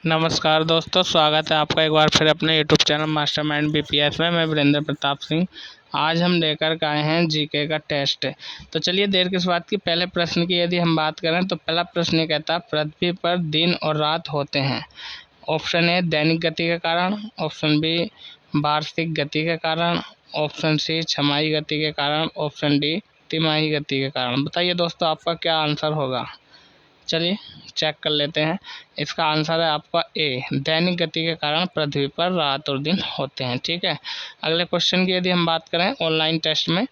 नमस्कार दोस्तों, स्वागत है आपका एक बार फिर अपने यूट्यूब चैनल मास्टरमाइंड बीपीएस में। मैं वीरेंद्र प्रताप सिंह। आज हम लेकर के आए हैं जीके का टेस्ट। तो चलिए देर किस बात की, पहले प्रश्न की यदि हम बात करें तो पहला प्रश्न ये कहता है, पृथ्वी पर दिन और रात होते हैं। ऑप्शन ए दैनिक गति के कारण, ऑप्शन बी वार्षिक गति के कारण, ऑप्शन सी छमाही गति के कारण, ऑप्शन डी तिमाही गति के कारण। बताइए दोस्तों आपका क्या आंसर होगा। चलिए चेक कर लेते हैं। इसका आंसर है आपका ए, दैनिक गति के कारण पृथ्वी पर रात और दिन होते हैं। ठीक है, अगले क्वेश्चन की यदि हम बात करें, ऑनलाइन टेस्ट में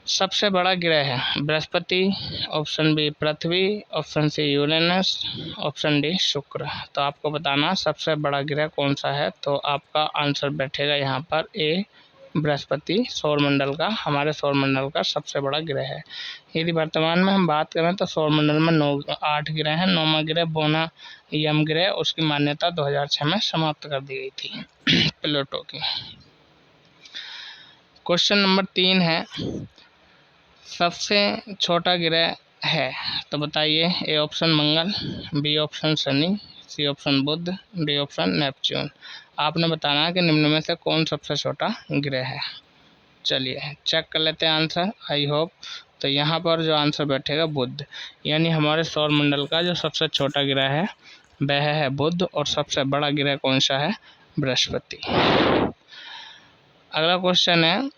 सबसे बड़ा ग्रह है बृहस्पति, ऑप्शन बी पृथ्वी, option C Uranus, option D शुक्र। तो आपको बताना सबसे बड़ा ग्रह कौन सा है। तो आपका आंसर बैठेगा यहाँ पर ए, बृहस्पति सौरमंडल का, हमारे सौरमंडल का सबसे बड़ा ग्रह है। यदि वर्तमान में हम बात करें तो सौरमंडल में 8 ग्रह हैं। 9वां ग्रह बोना यम ग्रह, उसकी मान्यता 2006 में समाप्त कर दी गई थी प्लूटो की। क्वेश्चन नंबर 3 है, सबसे छोटा ग्रह है। तो बताइए, ए ऑप्शन मंगल, बी ऑप्शन शनि, सी ऑप्शन बुध, डी ऑप्शन नेपच्यून। आपने बताना है कि निम्न में से कौन सबसे छोटा ग्रह है। चलिए चेक कर लेते हैं आंसर। आई होप तो यहाँ पर जो आंसर बैठेगा बुध, यानी हमारे सौरमंडल का जो सबसे छोटा ग्रह है वह है बुध, और सबसे बड़ा ग्रह कौन सा है, बृहस्पति। अगला क्वेश्चन है,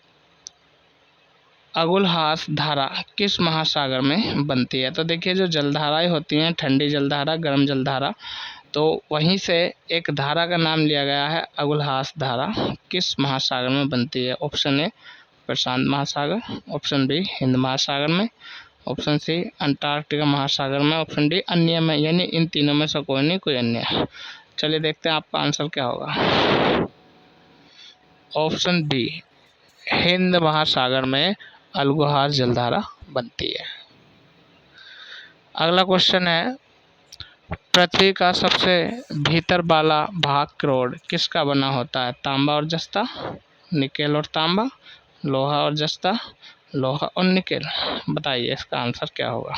अगुलहास धारा किस महासागर में बनती है। तो देखिए, जो जलधाराएं होती हैं, ठंडी जलधारा, गर्म जलधारा, तो वहीं से एक धारा का नाम लिया गया है अगुलहास धारा। किस महासागर में बनती है। ऑप्शन ए प्रशांत महासागर, ऑप्शन बी हिंद महासागर में, ऑप्शन सी अंटार्कटिका महासागर में, ऑप्शन डी अन्य में, यानी इन तीनों में से कोई नहीं कोई अन्य। चलिए देखते हैं आपका आंसर क्या होगा। ऑप्शन डी हिंद महासागर में अगुलहास जलधारा बनती है। अगला क्वेश्चन है, पृथ्वी का सबसे भीतर वाला भाग क्रोड किसका बना होता है। तांबा और जस्ता, निकेल और तांबा, लोहा और जस्ता, लोहा और निकेल। बताइए इसका आंसर क्या होगा।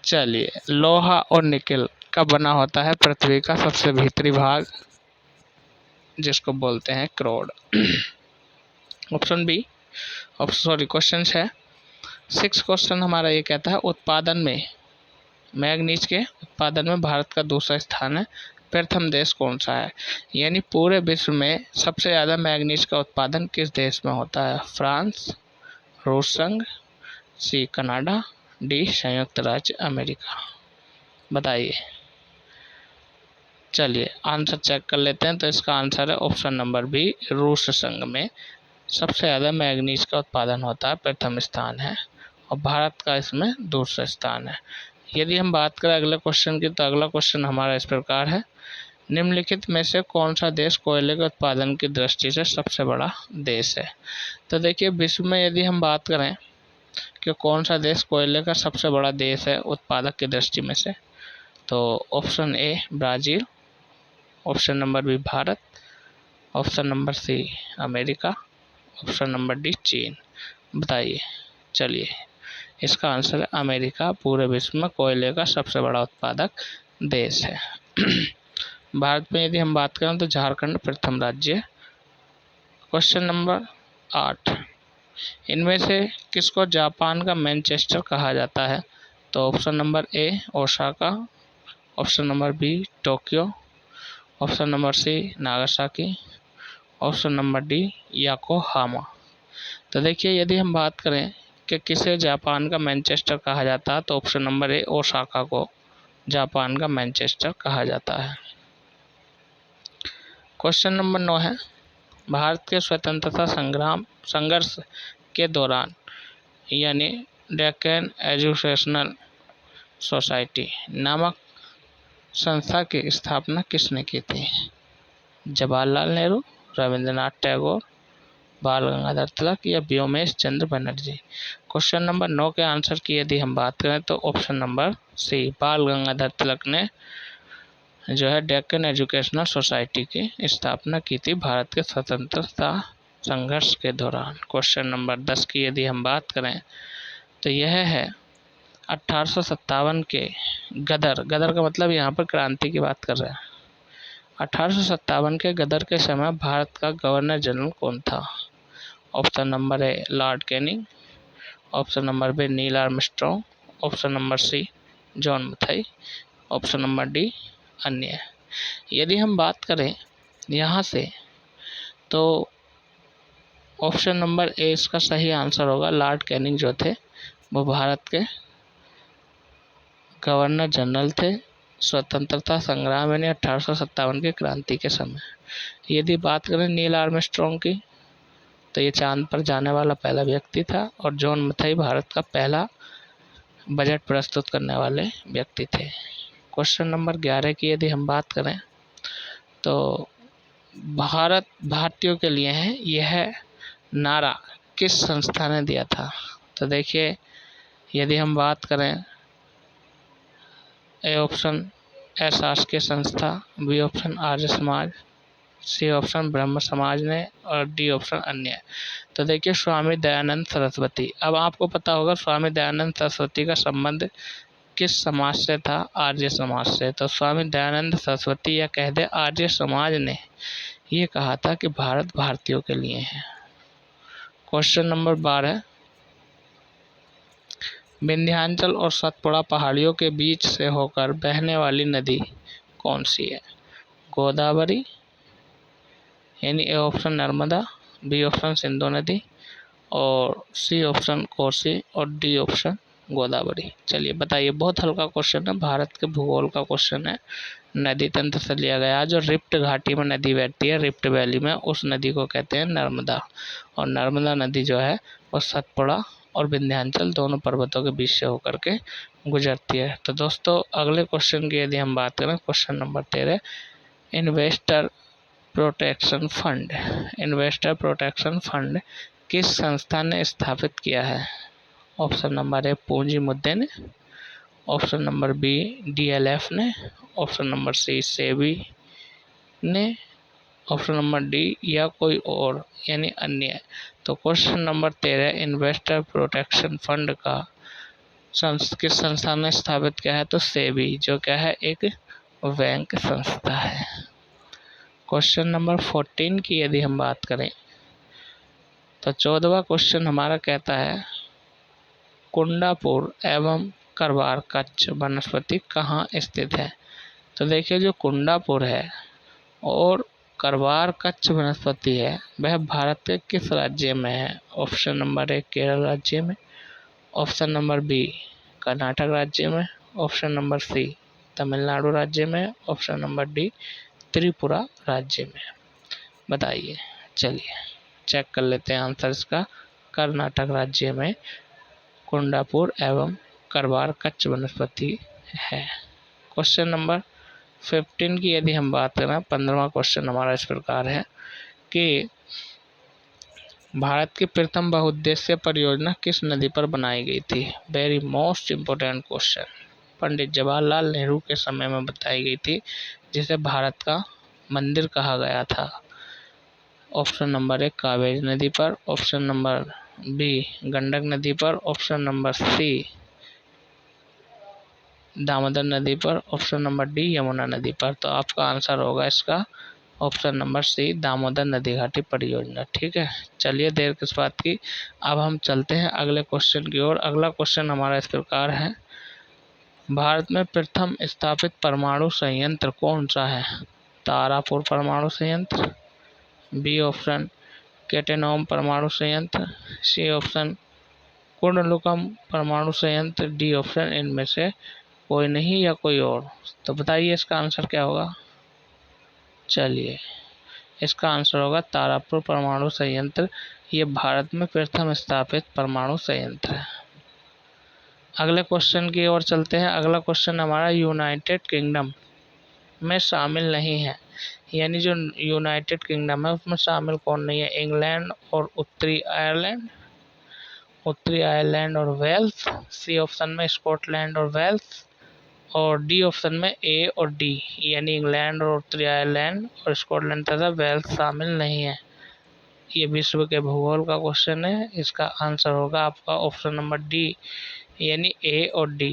चलिए, लोहा और निकेल का बना होता है पृथ्वी का सबसे भीतरी भाग, जिसको बोलते हैं क्रोड। ऑप्शन बी, क्वेश्चन है 6 क्वेश्चन हमारा ये कहता है, उत्पादन में मैग्नीज के उत्पादन में भारत का दूसरा स्थान है, प्रथम देश कौन सा है। यानी पूरे विश्व में सबसे ज़्यादा मैग्नीज का उत्पादन किस देश में होता है। फ्रांस, रूस संघ, सी कनाडा, डी संयुक्त राज्य अमेरिका। बताइए। चलिए आंसर चेक कर लेते हैं। तो इसका आंसर है ऑप्शन नंबर बी, रूस संघ में सबसे ज़्यादा मैग्नीज का उत्पादन होता है, प्रथम स्थान है, और भारत का इसमें दूसरा स्थान है। यदि हम बात करें अगले क्वेश्चन की, तो अगला क्वेश्चन हमारा इस प्रकार है, निम्नलिखित में से कौन सा देश कोयले के उत्पादन की दृष्टि से सबसे बड़ा देश है। तो देखिए, विश्व में यदि हम बात करें कि कौन सा देश कोयले का सबसे बड़ा देश है उत्पादक की दृष्टि में से, तो option A Brazil, option number B Bharat, option number C America, option number D चीन। बताइए। चलिए इसका आंसर है अमेरिका, पूरे विश्व में कोयले का सबसे बड़ा उत्पादक देश है। भारत में यदि हम बात करें तो झारखंड प्रथम राज्य। क्वेश्चन नंबर 8, इनमें से किसको जापान का मैनचेस्टर कहा जाता है। तो option number A Osaka, option number B Tokyo, option number C Nagasaki, option number D Yokohama. तो देखिए, यदि हम बात करें कि किसे जापान का मैनचेस्टर कहा जाता है, तो ऑप्शन नंबर ए ओसाका को जापान का मैनचेस्टर कहा जाता है। क्वेश्चन नंबर 9 है, भारत के स्वतंत्रता संघर्ष के दौरान यानी डेक्कन एजुकेशनल सोसाइटी नामक संस्था की स्थापना किसने की थी। जवाहरलाल नेहरू, रविंद्रनाथ टैगोर, बाल गंगाधर तिलक या व्योमेश चंद्र बनर्जी। क्वेश्चन नंबर 9 के आंसर की यदि हम बात करें तो ऑप्शन नंबर सी बाल गंगाधर तिलक ने जो है डेक्कन एजुकेशनल सोसाइटी की स्थापना की थी भारत के स्वतंत्रता संघर्ष के दौरान। क्वेश्चन नंबर 10 की यदि हम बात करें तो यह है, 1857 के गदर का मतलब यहाँ पर क्रांति की बात कर रहे हैं। 1857 के गदर के समय भारत का गवर्नर जनरल कौन था? Option number A Lord Canning, option number B Neil Armstrong, option number C John Mathai, option number D अन्य। यदि हम बात करें यहाँ से तो ऑप्शन नंबर ए इसका सही आंसर होगा। लॉर्ड कैनिंग जो थे वो भारत के गवर्नर जनरल थे स्वतंत्रता संग्राम यानी 1857 के क्रांति के समय। यदि बात करें नील आर्मस्ट्रॉन्ग की तो ये चांद पर जाने वाला पहला व्यक्ति था और जॉन मथाई भारत का पहला बजट प्रस्तुत करने वाले व्यक्ति थे। क्वेश्चन नंबर 11 की यदि हम बात करें तो भारतीयों के लिए है यह नारा किस संस्था ने दिया था? तो देखिए यदि हम बात करें ए ऑप्शन अशासकीय संस्था, B option Arya Samaj, C option ब्रह्म समाज ने और डी ऑप्शन अन्य। तो देखिए स्वामी दयानंद सरस्वती। अब आपको पता होगा स्वामी दयानंद सरस्वती का संबंध किस समाज से था? आर्य समाज से। तो स्वामी दयानंद सरस्वती या कह दे आर्य समाज ने ये कहा था कि भारत भारतीयों के लिए है। क्वेश्चन नंबर 12, विंध्याचल और सतपुड़ा पहाड़ियों के बीच से होकर बहने वाली नदी कौन सी है? गोदावरी यानी A option Narmada, B option Sindhu नदी और सी ऑप्शन कोसी और डी ऑप्शन गोदावरी। चलिए बताइए, बहुत हल्का क्वेश्चन है, भारत के भूगोल का क्वेश्चन है, नदी तंत्र से लिया गया। जो रिफ्ट घाटी में नदी बहती है, रिफ्ट वैली में, उस नदी को कहते हैं नर्मदा। और नर्मदा नदी जो है वो सतपुड़ा और विंध्याचल दोनों पर्वतों के बीच से होकर के गुजरती है। तो दोस्तों अगले क्वेश्चन की यदि हम बात करें, question number 13, investor protection fund. Investor protection fund किस संस्था ने स्थापित किया है? ऑप्शन नंबर ए पूंजी मुद्दे ने, ऑप्शन नंबर बी डीएलएफ ने, ऑप्शन नंबर सी सेबी ने, ऑप्शन नंबर डी या कोई और यानी अन्य। तो question number 13 investor protection fund का किस संस्था ने स्थापित किया है? तो सेबी, जो क्या है एक बैंक संस्था है। क्वेश्चन नंबर 14 की यदि हम बात करें तो 14वां क्वेश्चन हमारा कहता है कुंडापुर एवं करवार कच्छ वनस्पति कहाँ स्थित है? तो देखिए जो कुंडापुर है और करवार कच्छ वनस्पति है वह भारत के किस राज्य में है? ऑप्शन नंबर ए केरल राज्य में, ऑप्शन नंबर बी कर्नाटक राज्य में, ऑप्शन नंबर सी तमिलनाडु राज्य में, ऑप्शन नंबर डी त्रिपुरा राज्य में। बताइए, चलिए चेक कर लेते हैं आंसर इसका। कर्नाटक राज्य में कुंडापुर एवं करवार कच्छ वनस्पति है। क्वेश्चन नंबर 15 की यदि हम बात करें, 15वां क्वेश्चन हमारा इस प्रकार है कि भारत की प्रथम बहुउद्देश्य परियोजना किस नदी पर बनाई गई थी? Very most important question. Pandit Jawaharlal Nehru के समय में बताई गई थी, जिसे भारत का मंदिर कहा गया था। ऑप्शन नंबर ए कावेरी नदी पर, ऑप्शन नंबर बी गंडक नदी पर, ऑप्शन नंबर सी दामोदर नदी पर, ऑप्शन नंबर डी यमुना नदी पर। तो आपका आंसर होगा इसका ऑप्शन नंबर सी दामोदर नदी घाटी परियोजना। ठीक है, चलिए देर किस बात की, अब हम चलते हैं अगले क्वेश्चन की ओर। अगला क्वेश्चन हमारा इस प्रकार है, भारत में प्रथम स्थापित परमाणु संयंत्र कौन सा है? तारापुर परमाणु संयंत्र, बी ऑप्शन केटेनॉम परमाणु संयंत्र, सी ऑप्शन कुंडलुकम परमाणु संयंत्र, डी ऑप्शन इनमें से कोई नहीं या कोई और। तो बताइए इसका आंसर क्या होगा? चलिए इसका आंसर होगा तारापुर परमाणु संयंत्र। ये भारत में प्रथम स्थापित परमाणु संयंत्र है। अगले क्वेश्चन की ओर चलते हैं। अगला क्वेश्चन हमारा यूनाइटेड किंगडम में शामिल नहीं है, यानी जो यूनाइटेड किंगडम है उसमें शामिल कौन नहीं है? इंग्लैंड और उत्तरी आयरलैंड और वेल्स, सी ऑप्शन में स्कॉटलैंड और वेल्स, और डी ऑप्शन में ए और डी यानी इंग्लैंड और उत्तरी आयरलैंड और स्कॉटलैंड तथा वेल्स शामिल नहीं है। ये विश्व के भूगोल का क्वेश्चन है। इसका आंसर होगा आपका ऑप्शन नंबर डी यानी ए और डी।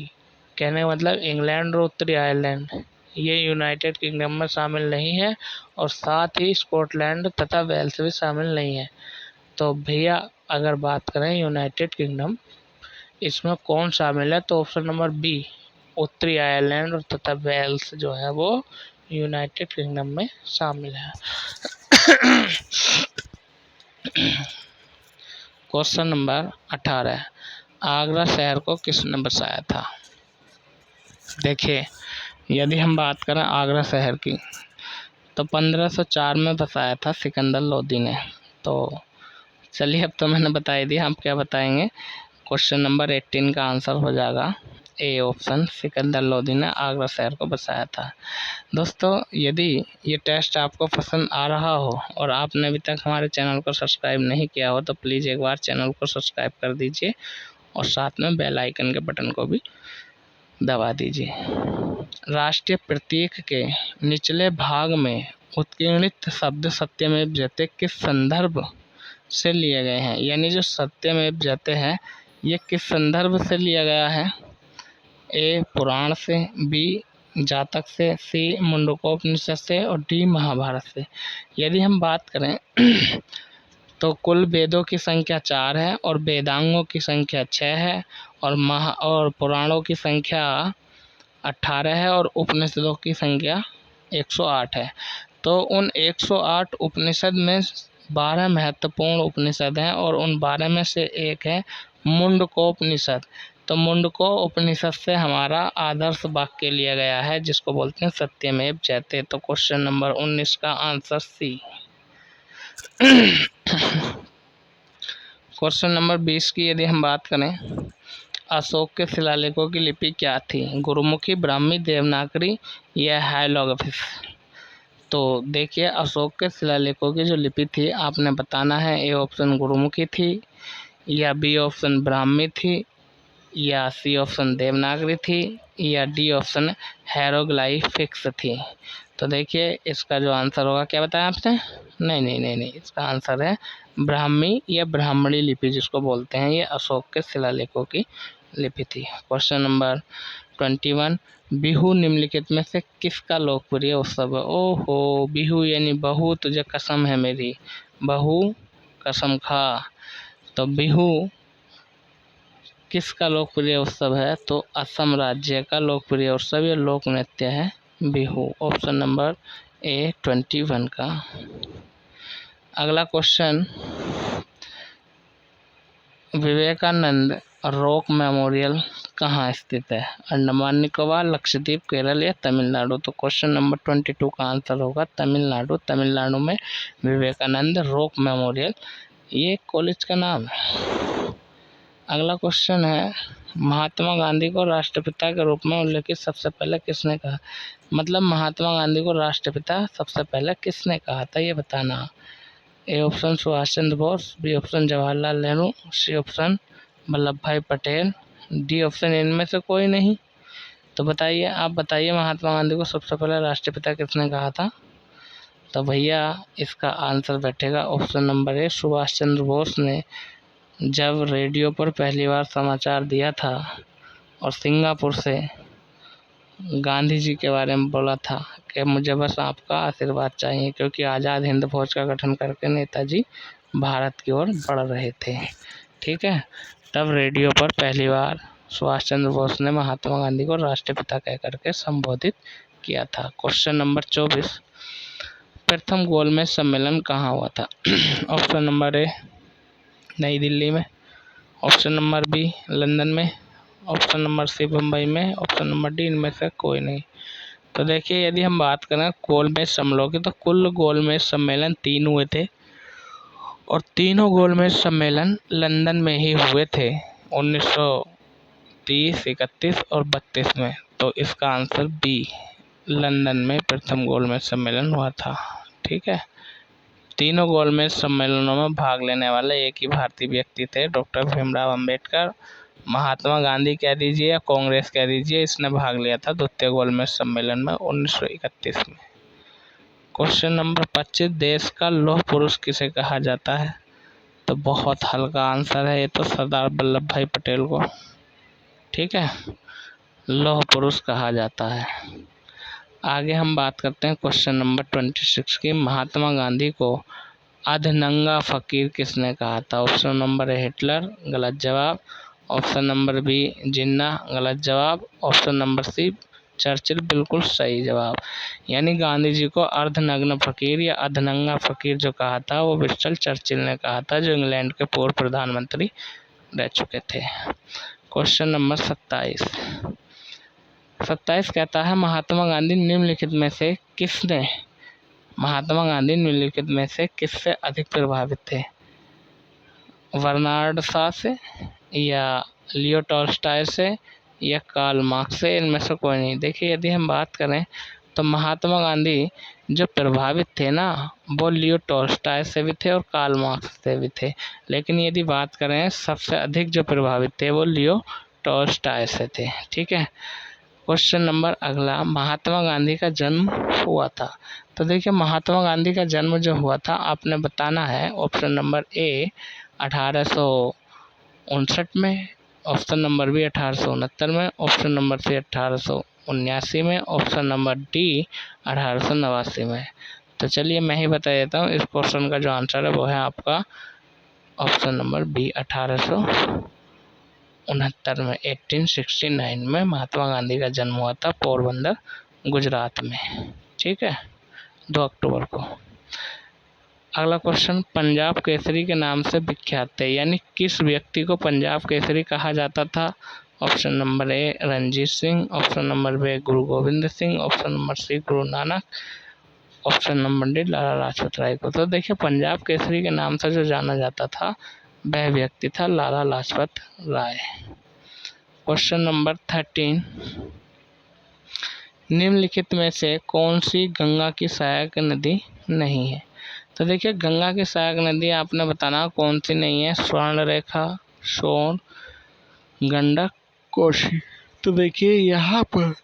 कहने का मतलब इंग्लैंड और उत्तरी आयरलैंड ये यूनाइटेड किंगडम में शामिल नहीं है, और साथ ही स्कॉटलैंड तथा वेल्स भी शामिल नहीं है। तो भैया अगर बात करें यूनाइटेड किंगडम, इसमें कौन शामिल है, तो ऑप्शन नंबर बी उत्तरी आयरलैंड और तथा वेल्स जो है वो यूनाइटेड किंगडम में शामिल है। क्वेश्चन नंबर 18, आगरा शहर को किसने बसाया था। देखिए यदि हम बात करें आगरा शहर की, तो 1504 में बसाया था सिकंदर लोदी ने। तो चलिए अब तो मैंने बता ही दिया, हम क्या बताएंगे। क्वेश्चन नंबर 18 का आंसर हो जाएगा ए ऑप्शन, सिकंदर लोदी ने आगरा शहर को बसाया था। दोस्तों यदि ये टेस्ट आपको पसंद आ रहा हो और आपने अभी तक हमारे चैनल को सब्सक्राइब नहीं किया हो, तो प्लीज़ एक बार चैनल को सब्सक्राइब कर दीजिए और साथ में बेल आइकन के बटन को भी दबा दीजिए। राष्ट्रीय प्रतीक के निचले भाग में उत्कीर्णित शब्द सत्यमेव जयते किस संदर्भ से लिए गए हैं। यानी जो सत्यमेव जयते हैं ये किस संदर्भ से लिया गया है। ए पुराण से, बी जातक से, सी मुंडकोपनिषद से और डी महाभारत से। यदि हम बात करें तो कुल वेदों की संख्या 4 है और वेदांगों की संख्या 6 है और पुराणों की संख्या 18 है और उपनिषदों की संख्या 108 है। तो उन 108 उपनिषद में 12 महत्वपूर्ण उपनिषद हैं और उन 12 में से एक है मुंडकोपनिषद। तो मुंडको उपनिषद से हमारा आदर्श वाक्य लिया गया है जिसको बोलते हैं सत्यमेव जयते। तो क्वेश्चन नंबर 19 का आंसर सी। क्वेश्चन नंबर 20 की यदि हम बात करें, अशोक के शिलालेखों की लिपि क्या थी, गुरुमुखी, ब्राह्मी, देवनागरी या हाइरोग्लिफिक्स। तो देखिए अशोक के शिलालेखों की जो लिपि थी आपने बताना है, ए ऑप्शन गुरुमुखी थी, या बी ऑप्शन ब्राह्मी थी, या सी ऑप्शन देवनागरी थी, या डी ऑप्शन हाइरोग्लिफिक्स थी। तो देखिए इसका जो आंसर होगा, क्या बताया आपने, नहीं, इसका आंसर है ब्राह्मी या ब्राह्मणी लिपि जिसको बोलते हैं, ये अशोक के शिलालेखों की लिपि थी। क्वेश्चन नंबर 21, बिहू निम्नलिखित में से किसका लोकप्रिय उत्सव है। ओहो, बिहू यानी बहू तुझे कसम है मेरी, बहू कसम खा। तो बिहू किसका लोकप्रिय उत्सव है, तो असम राज्य का लोकप्रिय उत्सव या लोक नृत्य है बिहू। ऑप्शन नंबर ए 21 का। अगला क्वेश्चन, विवेकानंद रॉक मेमोरियल कहाँ स्थित है, अंडमान निकोबार, लक्षद्वीप, केरल या तमिलनाडु। तो क्वेश्चन नंबर 22 का आंसर होगा तमिलनाडु। तमिलनाडु में विवेकानंद रॉक मेमोरियल ये कॉलेज का नाम है। अगला क्वेश्चन है, महात्मा गांधी को राष्ट्रपिता के रूप में उल्लेखित सबसे पहले किसने कहा। मतलब महात्मा गांधी को राष्ट्रपिता सबसे पहले किसने कहा था ये बताना। A option Subhash Chandra Bose, B option Jawaharlal Nehru, C option Vallabh Bhai Patel, D option इनमें से कोई नहीं। तो बताइए, आप बताइए महात्मा गांधी को सबसे पहले राष्ट्रपिता किसने कहा था। तो भैया इसका आंसर बैठेगा ऑप्शन नंबर ए, सुभाष चंद्र बोस ने जब रेडियो पर पहली बार समाचार दिया था और सिंगापुर से गांधी जी के बारे में बोला था कि मुझे बस आपका आशीर्वाद चाहिए, क्योंकि आज़ाद हिंद फौज का गठन करके नेताजी भारत की ओर बढ़ रहे थे। ठीक है, तब रेडियो पर पहली बार सुभाष चंद्र बोस ने महात्मा गांधी को राष्ट्रपिता कह करके संबोधित किया था। क्वेश्चन नंबर 24, प्रथम गोलमेज सम्मेलन कहाँ हुआ था। ऑप्शन नंबर ए नई दिल्ली में, ऑप्शन नंबर बी लंदन में, ऑप्शन नंबर सी मुंबई में, ऑप्शन नंबर डी इनमें से कोई नहीं। तो देखिए यदि हम बात करें गोलमेज सम्मेलनों की, तो कुल गोलमेज सम्मेलन 3 हुए थे और तीनों गोलमेज सम्मेलन लंदन में ही हुए थे 1930, 31 और 32 में। तो इसका आंसर बी, लंदन में प्रथम गोलमेज सम्मेलन हुआ था। ठीक है, तीनों गोलमेज सम्मेलनों में भाग लेने वाले एक ही भारतीय व्यक्ति थे, डॉक्टर भीमराव अंबेडकर। महात्मा गांधी कह दीजिए या कांग्रेस कह दीजिए, इसने भाग लिया था द्वितीय गोलमेज सम्मेलन में 1931 में। क्वेश्चन नंबर 25, देश का लौह पुरुष किसे कहा जाता है। तो बहुत हल्का आंसर है ये तो, सरदार वल्लभ भाई पटेल को। ठीक है, लौह पुरुष कहा जाता है। आगे हम बात करते हैं क्वेश्चन नंबर 26 की। महात्मा गांधी को अधनंगा फकीर किसने कहा था? ऑप्शन नंबर ए हिटलर, गलत जवाब। ऑप्शन नंबर बी जिन्ना, गलत जवाब। ऑप्शन नंबर सी चर्चिल, बिल्कुल सही जवाब। यानी गांधी जी को अर्धनग्न फकीर या अधनंगा फकीर जो कहा था वो विंस्टन चर्चिल ने कहा था, जो इंग्लैंड के पूर्व प्रधानमंत्री रह चुके थे। क्वेश्चन नंबर 27 कहता है महात्मा गांधी निम्नलिखित में से किससे अधिक प्रभावित थे? बर्नार्ड शॉ से, या लियो टॉल्स्टॉय से, या कार्ल मार्क्स से? इनमें से कोई नहीं। देखिए, यदि हम बात करें तो महात्मा गांधी जो प्रभावित थे ना, वो लियो टॉल्स्टॉय से भी थे और कार्ल मार्क्स से भी थे, लेकिन यदि बात करें सबसे अधिक जो प्रभावित थे वो लियो टॉल्स्टॉय से थे। ठीक है। क्वेश्चन नंबर अगला, महात्मा गांधी का जन्म हुआ था। तो देखिए, महात्मा गांधी का जन्म जो हुआ था आपने बताना है। ऑप्शन नंबर ए 1859 में, ऑप्शन नंबर बी 1869 में, ऑप्शन नंबर सी 1879 में, ऑप्शन नंबर डी 1889 में। तो चलिए मैं ही बता देता हूँ, इस क्वेश्चन का जो आंसर है वो है आपका ऑप्शन नंबर बी 1869 में। 1869 में महात्मा गांधी का जन्म हुआ था पोरबंदर, गुजरात में। ठीक है, 2 अक्टूबर को। अगला क्वेश्चन, पंजाब केसरी के नाम से विख्यात थे, यानी किस व्यक्ति को पंजाब केसरी कहा जाता था? Option number A Ranjit Singh, option number B Guru Gobind Singh, option number C Guru Nanak, option number D Lala Lajpat Rai को। तो देखिए, पंजाब केसरी के नाम से जो जाना जाता था वह व्यक्ति था लाला लाजपत राय। क्वेश्चन नंबर 13, निम्नलिखित में से कौन सी गंगा की सहायक नदी नहीं है? तो देखिए, गंगा की सहायक नदी आपने बताना कौन सी नहीं है। स्वर्णरेखा, सोन, गंडक, कोसी। तो देखिए यहाँ पर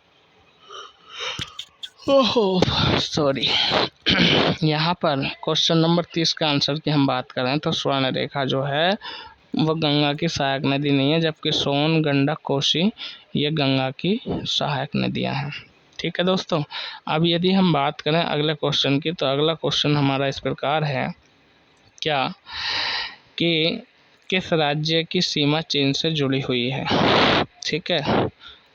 यहाँ पर क्वेश्चन नंबर 30 का आंसर की हम बात करें तो स्वर्णरेखा जो है वह गंगा की सहायक नदी नहीं है, जबकि सोन, गंडक, कोसी ये गंगा की सहायक नदियां हैं। ठीक है दोस्तों, अब यदि हम बात करें अगले क्वेश्चन की, तो अगला क्वेश्चन हमारा इस प्रकार है क्या कि किस राज्य की सीमा चीन से जुड़ी हुई है? ठीक है,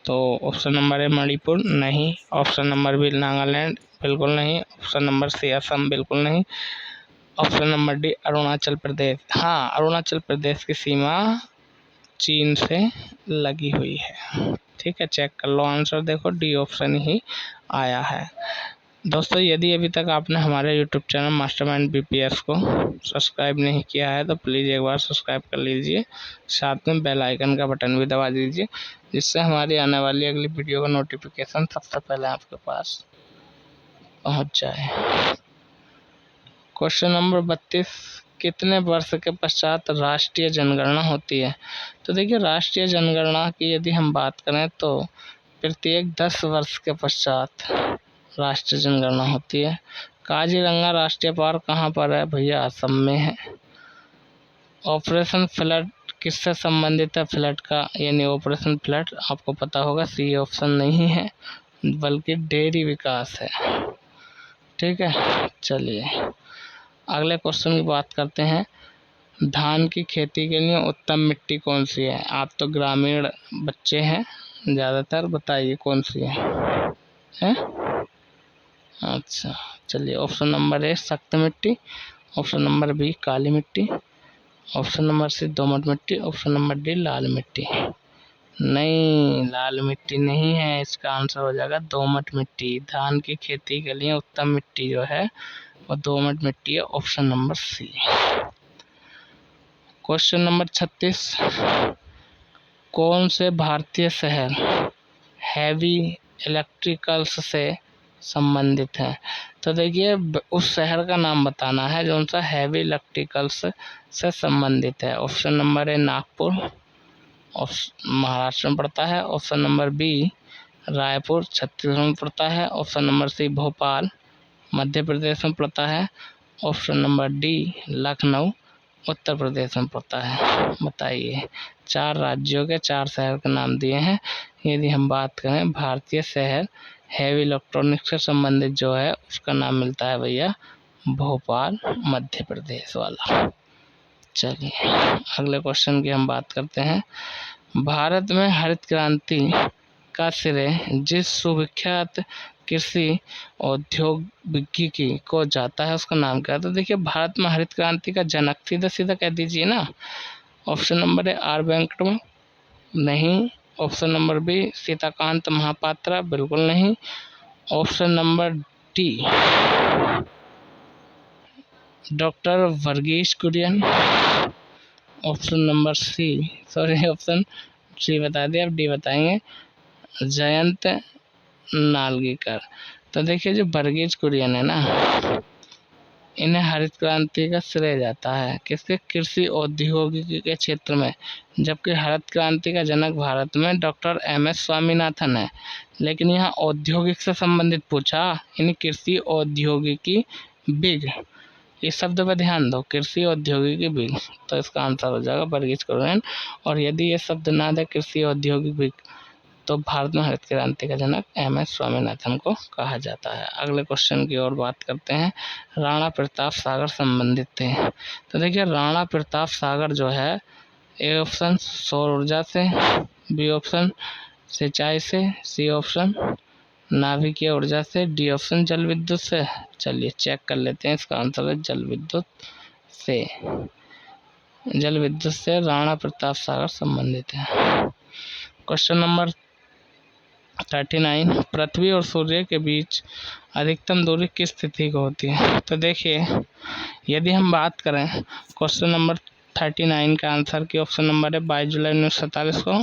तो ऑप्शन नंबर ए मणिपुर, नहीं। ऑप्शन नंबर बी नागालैंड, बिल्कुल नहीं। ऑप्शन नंबर सी असम, बिल्कुल नहीं। Option number D Arunachal Pradesh. हाँ, अरुणाचल प्रदेश की सीमा चीन से लगी हुई है। ठीक है, चेक कर लो आंसर, देखो डी ऑप्शन ही आया है। दोस्तों, यदि अभी तक आपने हमारे यूट्यूब चैनल मास्टरमाइंड बीपीएस को सब्सक्राइब नहीं किया है तो प्लीज़ एक बार सब्सक्राइब कर लीजिए, साथ में बेल आइकन का बटन भी दबा दीजिए, जिससे हमारी आने वाली अगली वीडियो का नोटिफिकेशन सबसे पहले आपके पास पहुंच जाए। क्वेश्चन नंबर 32, कितने वर्ष के पश्चात राष्ट्रीय जनगणना होती है? तो देखिए, राष्ट्रीय जनगणना की यदि हम बात करें तो प्रत्येक 10 वर्ष के पश्चात राष्ट्रीय जनगणना होती है। काजीरंगा राष्ट्रीय पार्क कहाँ पर है? भैया असम में है। ऑपरेशन फ्लड किससे संबंधित है? फ्लड का, यानी ऑपरेशन फ्लड आपको पता होगा, सी ऑप्शन नहीं है बल्कि डेयरी विकास है। ठीक है, चलिए अगले क्वेश्चन की बात करते हैं। धान की खेती के लिए उत्तम मिट्टी कौन सी है? आप तो ग्रामीण बच्चे हैं ज़्यादातर, बताइए कौन सी है? अच्छा, चलिए ऑप्शन नंबर ए सख्त मिट्टी, ऑप्शन नंबर बी काली मिट्टी, ऑप्शन नंबर सी दोमट मिट्टी, ऑप्शन नंबर डी लाल मिट्टी। नहीं, लाल मिट्टी नहीं है, इसका आंसर हो जाएगा दोमट मिट्टी। धान की खेती के लिए उत्तम मिट्टी जो है वो दोमट मिट्टी है, option number C. Question number 36, कौन से भारतीय शहर हैवी इलेक्ट्रिकल्स से संबंधित है? तो देखिए, उस शहर का नाम बताना है जो सा हैवी इलेक्ट्रिकल्स से संबंधित है। Option number A Nagpur, Maharashtra में पड़ता है। Option number B Raipur, Chhattisgarh में पड़ता है। Option number C Bhopal, Madhya Pradesh में पड़ता है। Option number D Lucknow, Uttar Pradesh में पड़ता है। बताइए 4 राज्यों के 4 शहर के नाम दिए हैं। यदि हम बात करें भारतीय शहर हैवी इलेक्ट्रॉनिक्स से संबंधित जो है उसका नाम मिलता है भैया भोपाल, मध्य प्रदेश वाला। चलिए अगले क्वेश्चन की हम बात करते हैं। भारत में हरित क्रांति का श्रेय जिस सुविख्यात कृषि औद्योगिकी को जाता है उसका नाम क्या है? तो देखिए भारत में हरित क्रांति का जनक सीधा सीधा कह दीजिए ना। ऑप्शन नंबर है आर वेंकटरामन, नहीं। Option number B Sitakant Mahapatra, बिल्कुल नहीं। Option number D doctor Verghese Kurien. Option number C, option C बता दिया, अब डी बताएंगे, जयंत नार्लिकर। तो देखिए जो वर्गीस कुरियन है ना, इन्हें हरित क्रांति का श्रेय जाता है किसके? कृषि औद्योगिकी के क्षेत्र में, जबकि हरित क्रांति का जनक भारत में डॉक्टर MS स्वामीनाथन है। लेकिन यहाँ औद्योगिक से संबंधित पूछा, यानी कृषि औद्योगिकी बिग, इस शब्द पर ध्यान दो, कृषि औद्योगिकी बिग, तो इसका आंसर हो जाएगा वर्गीस कुरियन। और यदि ये शब्द ना दे कृषि औद्योगिक बिग तो भारत में हरित क्रांति का जनक MS स्वामीनाथन को कहा जाता है। अगले क्वेश्चन की ओर बात करते हैं। राणा प्रताप सागर संबंधित थे। तो देखिए राणा प्रताप सागर जो है, ए ऑप्शन सौर ऊर्जा से, बी ऑप्शन सिंचाई से, सी ऑप्शन नाभिकीय ऊर्जा से, डी ऑप्शन जल विद्युत से। चलिए चेक कर लेते हैं, इसका आंसर है जल विद्युत से। जल विद्युत से राणा प्रताप सागर संबंधित है। क्वेश्चन नंबर 39, पृथ्वी और सूर्य के बीच अधिकतम दूरी किस तिथि को होती है? तो देखिए यदि हम बात करें क्वेश्चन नंबर 39 का आंसर की, ऑप्शन नंबर है 22 जुलाई 1947 को,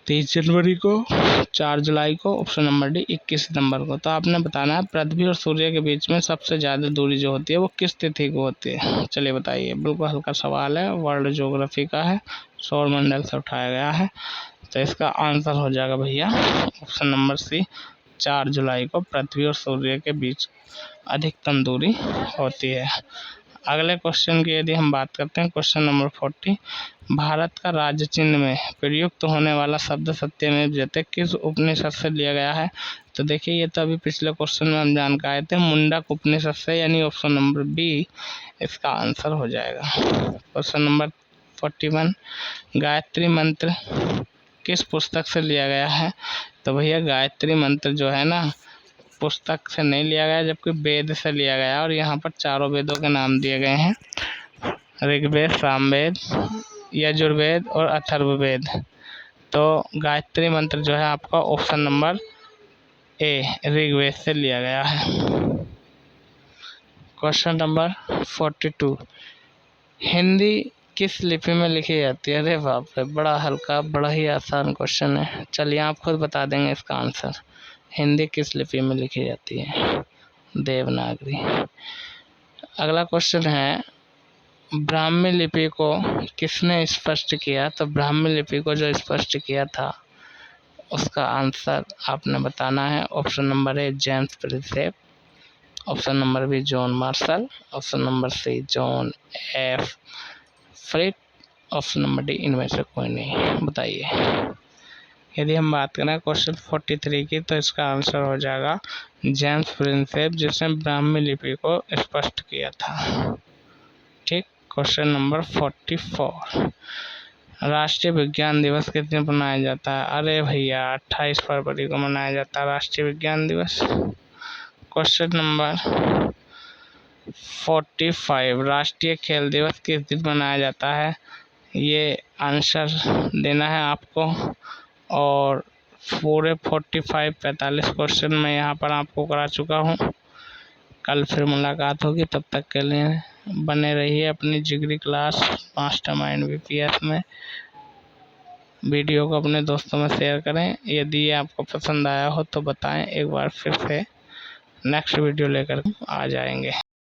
30 जनवरी को, 4 जुलाई को, ऑप्शन नंबर डी 21 सितंबर को। तो आपने बताना है पृथ्वी और सूर्य के बीच में सबसे ज़्यादा दूरी जो होती है वो किस तिथि को होती है। चलिए बताइए, बिल्कुल हल्का सवाल है, वर्ल्ड ज्योग्राफी का है, सौरमंडल से उठाया गया है। तो इसका आंसर हो जाएगा भैया ऑप्शन नंबर सी, 4 जुलाई को पृथ्वी और सूर्य के बीच अधिकतम दूरी होती है। अगले क्वेश्चन की यदि हम बात करते हैं, क्वेश्चन नंबर 40, भारत का राज्य चिन्ह में प्रयुक्त होने वाला शब्द सत्यमेव जयते किस उपनिषद से लिया गया है? तो देखिए ये तो अभी पिछले क्वेश्चन में हम जान के आए थे, मुंडक उपनिषद से, यानी ऑप्शन नंबर बी इसका आंसर हो जाएगा। क्वेश्चन नंबर 41, गायत्री मंत्र किस पुस्तक से लिया गया है? तो भैया गायत्री मंत्र जो है ना पुस्तक से नहीं लिया गया, जबकि वेद से लिया गया। और यहाँ पर चारों वेदों के नाम दिए गए हैं, ऋग्वेद, सामवेद, यजुर्वेद और अथर्ववेद। तो गायत्री मंत्र जो है आपका ऑप्शन नंबर ए ऋग्वेद से लिया गया है। क्वेश्चन नंबर 42, हिंदी किस लिपि में लिखी जाती है? अरे बाप रे, बड़ा हल्का, बड़ा ही आसान क्वेश्चन है। चलिए आप खुद बता देंगे इसका आंसर। हिंदी किस लिपि में लिखी जाती है? देवनागरी। अगला क्वेश्चन है, ब्राह्मी लिपि को किसने स्पष्ट किया? तो ब्राह्मी लिपि को जो स्पष्ट किया था उसका आंसर आपने बताना है। Option number A James Prinsep, option number B John Marshall, option number C John F Frick, option number D इनमें से कोई नहीं। बताइए। यदि हम बात करें क्वेश्चन 43 की, तो इसका आंसर हो जाएगा जेम्स प्रिंसेप, जिसने ब्राह्मी लिपि को स्पष्ट किया था। ठीक। क्वेश्चन नंबर 44, राष्ट्रीय विज्ञान दिवस किस दिन मनाया जाता है? अरे भैया 28 फरवरी को मनाया जाता है राष्ट्रीय विज्ञान दिवस। क्वेश्चन नंबर 45, राष्ट्रीय खेल दिवस किस दिन मनाया जाता है? ये आंसर देना है आपको। और पूरे 45 क्वेश्चन मैं यहाँ पर आपको करा चुका हूँ। कल फिर मुलाकात होगी, तब तक के लिए बने रहिए अपनी जिगरी क्लास मास्टरमाइंड VPS में। वीडियो को अपने दोस्तों में शेयर करें। यदि ये आपको पसंद आया हो तो बताएं, एक बार फिर से नेक्स्ट वीडियो लेकर आ जाएंगे।